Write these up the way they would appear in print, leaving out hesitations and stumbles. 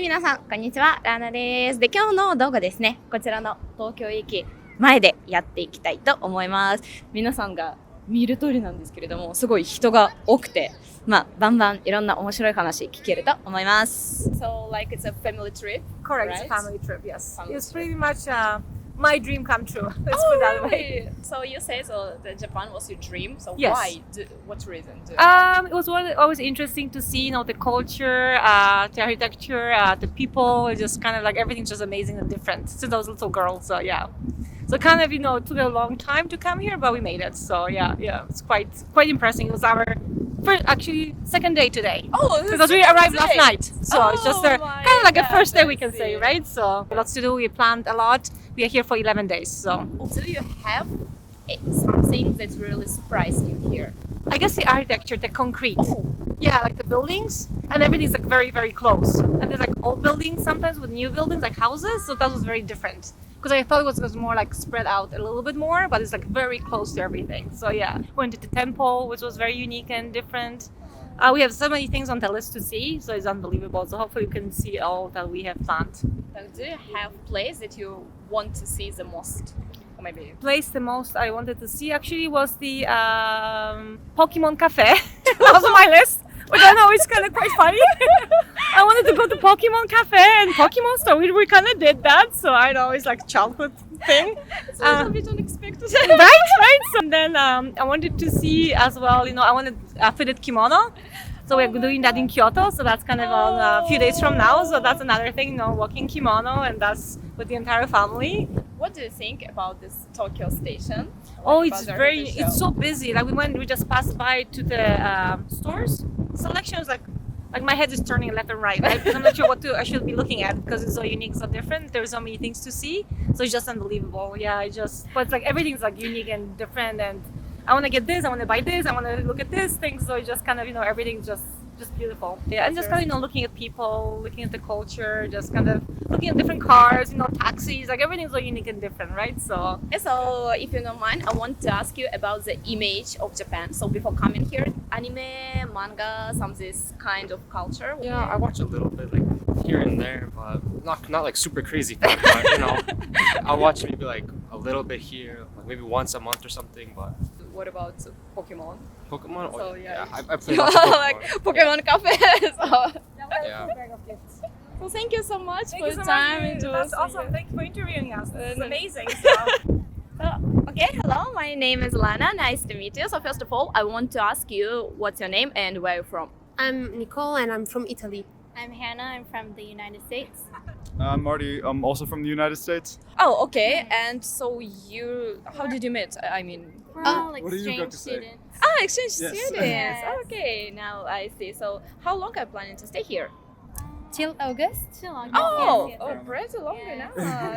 皆さん、こんにちは。ラーナです。で、今日の動画ですね、こちらの東京駅前でやっていきたいと思います。皆さんが見る通りなんですけれども、すごい人が多くて、バンバンいろんな面白い話聞けると思います。So, like it's a family trip? Correct, right? It's a family trip, yes. Family It's trip. pretty much my dream come true. Let's put it that way. So you say so that Japan was your dream. So Yes. why? What reason? It was always interesting to see, the culture, the architecture, the people. It's just kind of like everything's just amazing and different since I was a little girl. So yeah. So kind of, it took a long time to come here, but we made it. So yeah, it's quite impressive. It was our second day today. Oh, because we arrived last night. So it's just kind of like a first day we can I say, see. right? So lots to do. We planned a lot. We are here for 11 days. So Do you have something that really surprised you here? I guess the architecture, the concrete. Oh. Yeah, like the buildings and everything's like very, very close. And there's like old buildings sometimes with new buildings, like houses. So that was very different. Because I thought it was more like spread out a little bit more, but it's like very close to everything. So yeah, went to the temple, which was very unique and different. We have so many things on the list to see, so it's unbelievable. So hopefully you can see all that we have planned. Do you have place that you want to see the most? Or maybe Place the most I wanted to see actually was the Pokemon Cafe. That was on my list, which I know is kind of quite funny. I wanted to go to Pokemon Cafe and Pokemon store. We kind of did that, so I know it's like childhood thing. it's a little bit unexpected. right. So then I wanted to see as well. I wanted a fitted kimono. So we're doing that in Kyoto. So that's kind of on a few days from now. So that's another thing, walking kimono, and that's with the entire family. What do you think about this Tokyo station? Oh, Like, it's about the show? it's so busy. Like we just passed by to the stores. Selection is like my head is turning left and right, right? Because I'm not sure what I should be looking at because it's so unique, so different. There's so many things to see. So it's just unbelievable. Yeah, but it's like everything's like unique and different, and I want to get this, I want to buy this, I want to look at this thing. So it's just kind of, everything's just beautiful. Yeah, and just kind of, looking at people, looking at the culture, just kind of looking at different cars, taxis, like everything's so unique and different, right? So If you don't mind, I want to ask you about the image of Japan. So before coming here, anime, manga, some of this kind of culture. Yeah, I watch a little bit, like here and there, but not like super crazy fan. But I'll watch maybe like a little bit here, like maybe once a month or something. But What about Pokemon? Pokemon, So, yeah. I play lots of Pokemon. Like Pokemon Cafe. Yeah. So thank you so much Thank for you your so time. much. It That's was awesome. Thank you for interviewing us. It's Uh, amazing. Okay, hello, my name is Lana. Nice to meet you. So first of all, I want to ask you what's your name and where you're from. I'm Nicole and I'm from Italy. I'm Hannah. I'm from the United States. I'm Marty. I'm also from the United States. Oh, okay. And so how did you meet? I mean, We're all like what do you exchange got to say? students. exchange Yes. students. Yes. Okay, now I see. So how long are you planning to stay here? Till August. Too long. Oh, yes. pretty longer Yeah.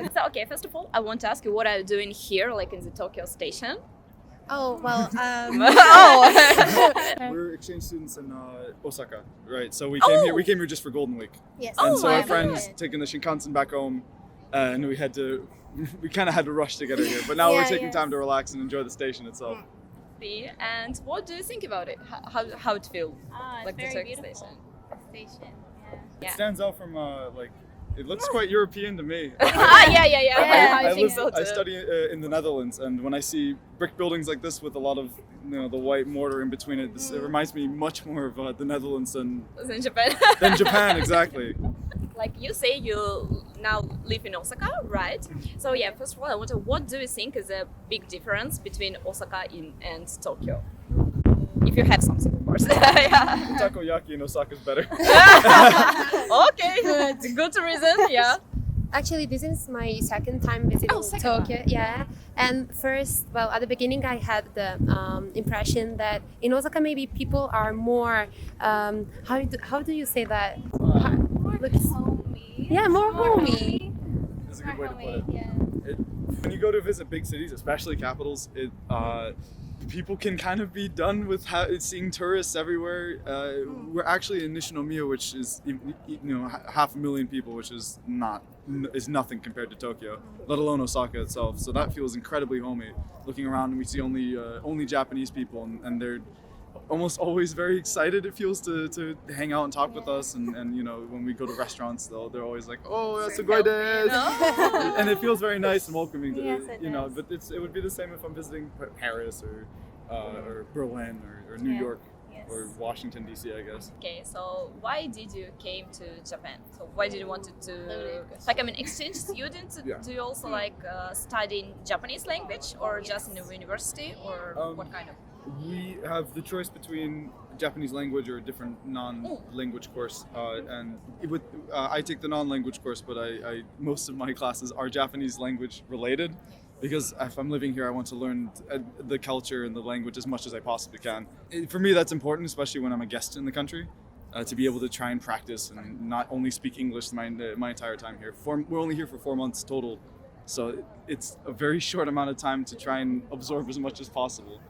now. So okay, first of all, I want to ask you what are you doing here, like in the Tokyo station? Oh, well, Oh. We're exchange students in Osaka, right? So we came here. We came here just for Golden Week, yes. and Oh so my our friends God. taking the Shinkansen back home, and we kind of had to rush to get her here. But now we're Yeah, taking yes. time to relax and enjoy the station itself. See, and what do you think about it? How it feel? Ah, it's Like the very Tokyo beautiful. station. Station. It Yeah. stands out from it looks quite European to me. Yeah. I think so too. I study in the Netherlands, and when I see brick buildings like this with a lot of the white mortar in between it, it reminds me much more of the Netherlands In Japan. than Japan. Exactly. Like you say, you now live in Osaka, right? So yeah, first of all, I wonder what do you think is a big difference between Osaka and Tokyo? If you have something, of course. Yeah. Takoyaki in Osaka is better. Okay, it's a good reason. Yeah. Actually, this is my second time visiting second Tokyo. Yeah. And first, well, at the beginning, I had the impression that in Osaka, maybe people are more, how do you say that? Homey. Yeah, more homey. That's a good way to put it. Yeah. When you go to visit big cities, especially capitals, people can kind of be done with seeing tourists everywhere. We're actually in Nishinomiya, which is 500,000 people, which is nothing compared to Tokyo, let alone Osaka itself. So that feels incredibly homey. Looking around, and we see only Japanese people, and they're almost always very excited, it feels, to hang out and talk with us, and you know, when we go to restaurants, they're always like, oh, that's a great day, and it feels very nice and welcoming. Yes, it you know, does. but it would be the same if I'm visiting Paris or Berlin or New Yeah. York Yes. or Washington D.C. I guess. Okay, so why did you came to Japan? So why did you want to Loaded question. like, I mean, exchange student? Yeah. Do you also like studying Japanese language or just in the university or what kind of? We have the choice between Japanese language or a different non-language course, and I take the non-language course, but I most of my classes are Japanese language related, because if I'm living here, I want to learn the culture and the language as much as I possibly can. For me, that's important, especially when I'm a guest in the country, to be able to try and practice and not only speak English my entire time here. We're only here for 4 months total, so it's a very short amount of time to try and absorb as much as possible.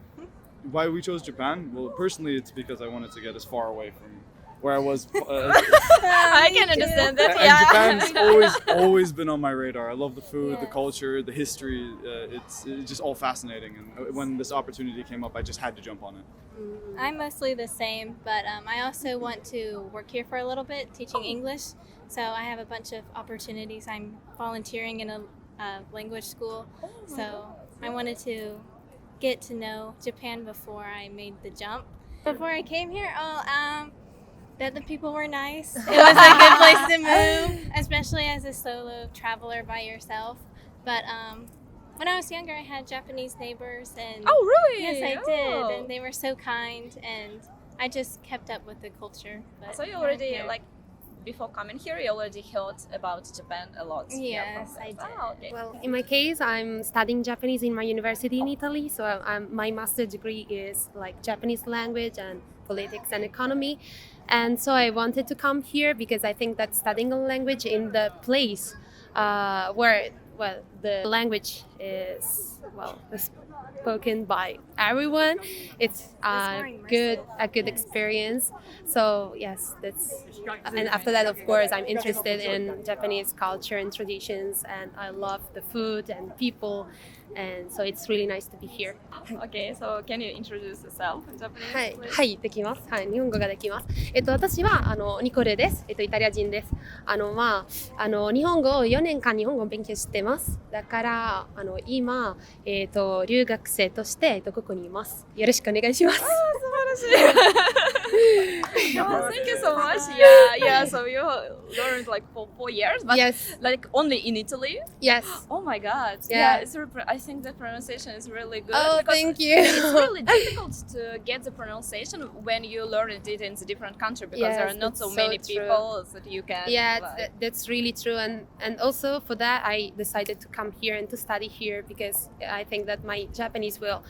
Why we chose Japan? Well, personally, it's because I wanted to get as far away from where I was. I can understand that. And Yeah. Japan's always been on my radar. I love the food, the Yes. culture, the history. It's just all fascinating. And when this opportunity came up, I just had to jump on it. I'm mostly the same, but I also want to work here for a little bit, teaching English. So I have a bunch of opportunities. I'm volunteering in a language school. So I wanted to get to know Japan before I made the jump. Before I came here, that the people were nice. It was a good place to move, especially as a solo traveler by yourself. But when I was younger, I had Japanese neighbors, and Oh, really? yes, I Oh. did, and they were so kind, and I just kept up with the culture. But So you now already here- like before coming here, you already heard about Japan a lot. Yes, from I that. did. Oh, okay. Well, in my case, I'm studying Japanese in my university in Italy. So my master's degree is like Japanese language and politics and economy. And so I wanted to come here because I think that studying a language in the place where, well, the language is, well, spoken by everyone, it's more a good experience. So yes, and after that, of course, I'm interested in Japanese culture and traditions, and I love the food and people, and so it's really nice to be here. Okay, so can you introduce yourself in Japanese? はい、 please? はい、できます。はい、日本語ができます。私はニコルです。イタリア人です。日本語を4年間日本語を勉強してます。だから今留学生としてここにいます。よろしくお願いします。Oh, thank you so much. Yeah. So you learned like for 4 years, but Yes, like only in Italy. yes. Oh my God. Yeah. I think the pronunciation is really good. Oh, because thank you. It's really difficult to get the pronunciation when you learn it in a different country because there are Yes, not so that's many so true. people that you can. Yeah, like- that's really true, and also for that I decided to come here and to study here because I think that my Japanese will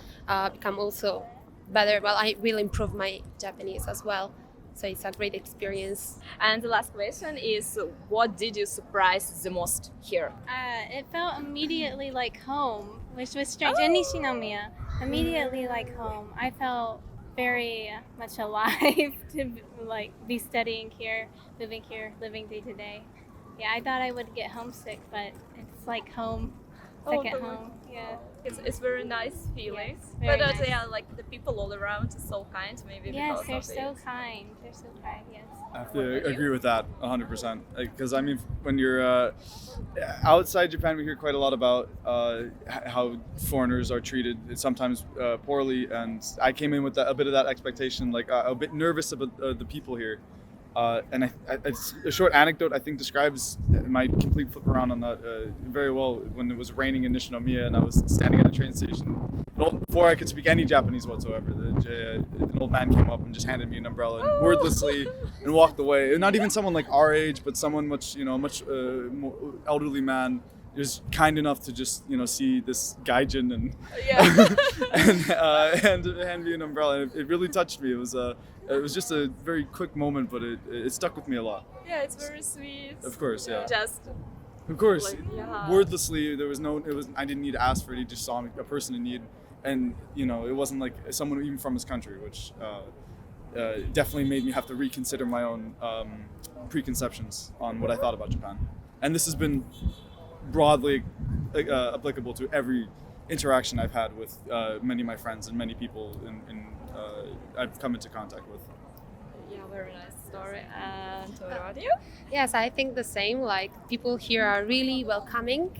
become also better. Well, I will improve my Japanese as well, so it's a great experience. And the last question is, what did you surprise the most here? It felt immediately like home, which was strange. In Nishinomiya, immediately like home. I felt very much alive to be studying here, moving here, living day to day. Yeah, I thought I would get homesick, but it's like home, second Oh, home. Yeah. It's very nice feeling. Yes, very But nice. yeah, like the people all around are so kind, maybe Yes, because they're of so it. kind. They're so kind. Yes. I have to agree with that 100%. Because I mean, when you're outside Japan, we hear quite a lot about how foreigners are treated, sometimes poorly. And I came in with a bit of that expectation, like a bit nervous about the people here. And it's a short anecdote I think describes my complete flip around on that very well. When it was raining in Nishinomiya and I was standing at a train station, before I could speak any Japanese whatsoever, an old man came up and just handed me an umbrella and wordlessly and walked away. And not even someone like our age, but someone much more elderly man. Was kind enough to just see this gaijin and and hand me an umbrella. It really touched me. It was just a very quick moment, but it stuck with me a lot. Yeah, it's very sweet. Of course, yeah. Just Of course, Like, yeah. wordlessly, I didn't need to ask for it. He just saw me, a person in need, and it wasn't like someone even from his country, which definitely made me have to reconsider my own preconceptions on what I thought about Japan. And this has been broadly applicable to every interaction I've had with many of my friends and many people in I've come into contact with. Yeah, very nice story. And what about you? Yes, I think the same. Like people here are really welcoming,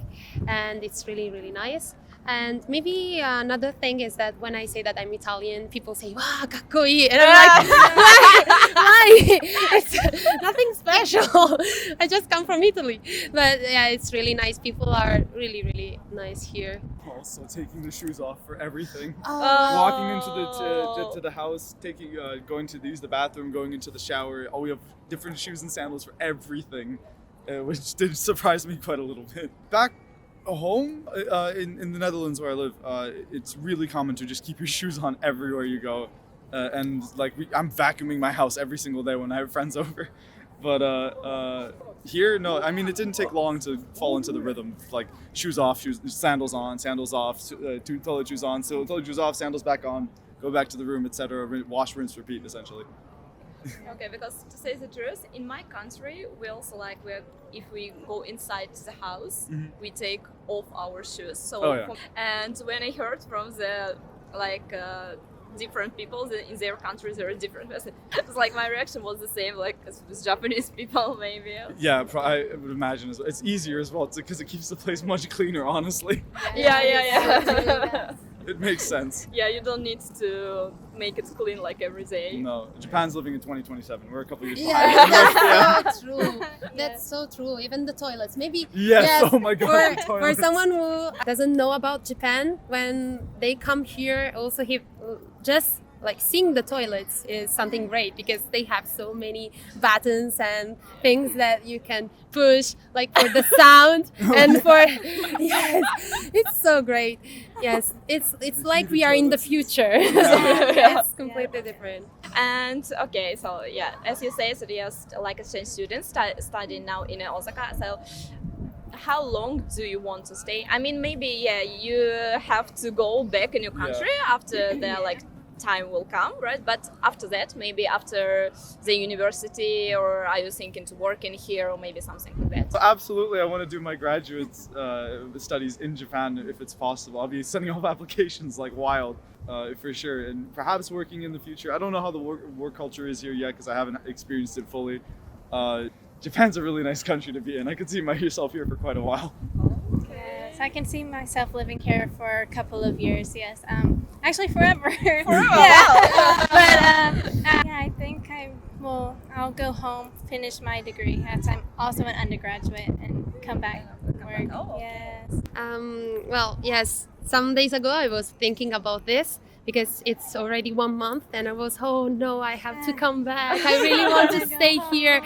and it's really really nice. And maybe another thing is that when I say that I'm Italian, people say, "Wow, かっこいい," and I'm like, "Why? It's nothing special. I just come from Italy." But yeah, it's really nice. People are really really nice here. Also taking the shoes off for everything. Oh. Walking into to the house, taking going to use the bathroom, going into the shower. Oh, we have different shoes and sandals for everything, which did surprise me quite a little bit. Back home in the Netherlands where I live, it's really common to just keep your shoes on everywhere you go, and like I'm vacuuming my house every single day when I have friends over. But here, no, I mean it didn't take long to fall into the rhythm. Like shoes off, sandals on, sandals off, two toilet shoes on, so toilet shoes off, sandals back on, go back to the room, etc. Wash, rinse, repeat, essentially. Okay, because to say the truth, in my country, we also like if we go inside the house, we take off our shoes. So, Oh, yeah. And when I heard from the different people in their countries, there are different. It's like my reaction was the same, like with Japanese people, maybe. Yeah, I would imagine as well. It's easier as well because it keeps the place much cleaner. Honestly, Yeah. it makes sense. Yeah, you don't need to make it clean like every day. No, Japan's living in 2027. We're a couple years Yeah, behind. that's so true. That's so true. Even the toilets, maybe. Yes, oh my God, the For toilets. someone who doesn't know about Japan, when they come here, also just like seeing the toilets is something great because they have so many buttons and things that you can push, like for the sound and for yes, it's so great. Yes, it's like we are in the future. It's completely different. And okay, so yeah, as you say, so you're like exchange students studying now in Osaka. So how long do you want to stay? I mean, maybe you have to go back in your country after the time will come, right? But after that, maybe after the university, or are you thinking to work in here, or maybe something like that? So absolutely, I want to do my graduate studies in Japan if it's possible. I'll be sending off applications like wild, for sure, and perhaps working in the future. I don't know how the work culture is here yet because I haven't experienced it fully. Japan's a really nice country to be in. I could see myself here for quite a while. Yes, I can see myself living here for a couple of years. Yes, actually forever. Forever. Yeah. But yeah, I think I'll go home, finish my degree, as I'm also an undergraduate, and come back and work. Oh. Yes. Well, yes. Some days ago, I was thinking about this because it's already 1 month, and I was, oh no, I have to come back. I really want to stay here.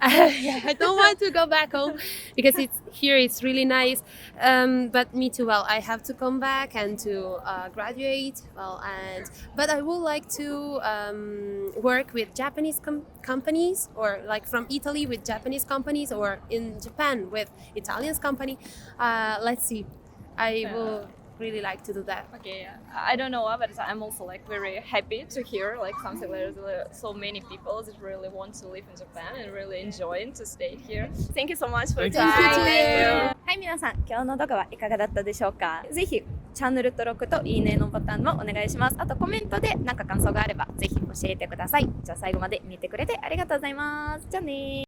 I don't want to go back home because it's really nice. But me too. Well, I have to come back and to graduate. But I would like to work with Japanese companies, or like from Italy with Japanese companies, or in Japan with Italian company. Let's see. I will really like to do that. Okay, I don't know, but I'm also like very happy to hear like something like so many people that really want to live in Japan and really enjoying to stay here. Thank you so much for your Thank you. time. Thank you. はい、皆さん、今日の動画はいかがだったでしょうか。ぜひチャンネル登録といいねのボタンもお願いします。あとコメントで何か感想があればぜひ教えてください。じゃあ最後まで見てくれてありがとうございます。じゃあねー。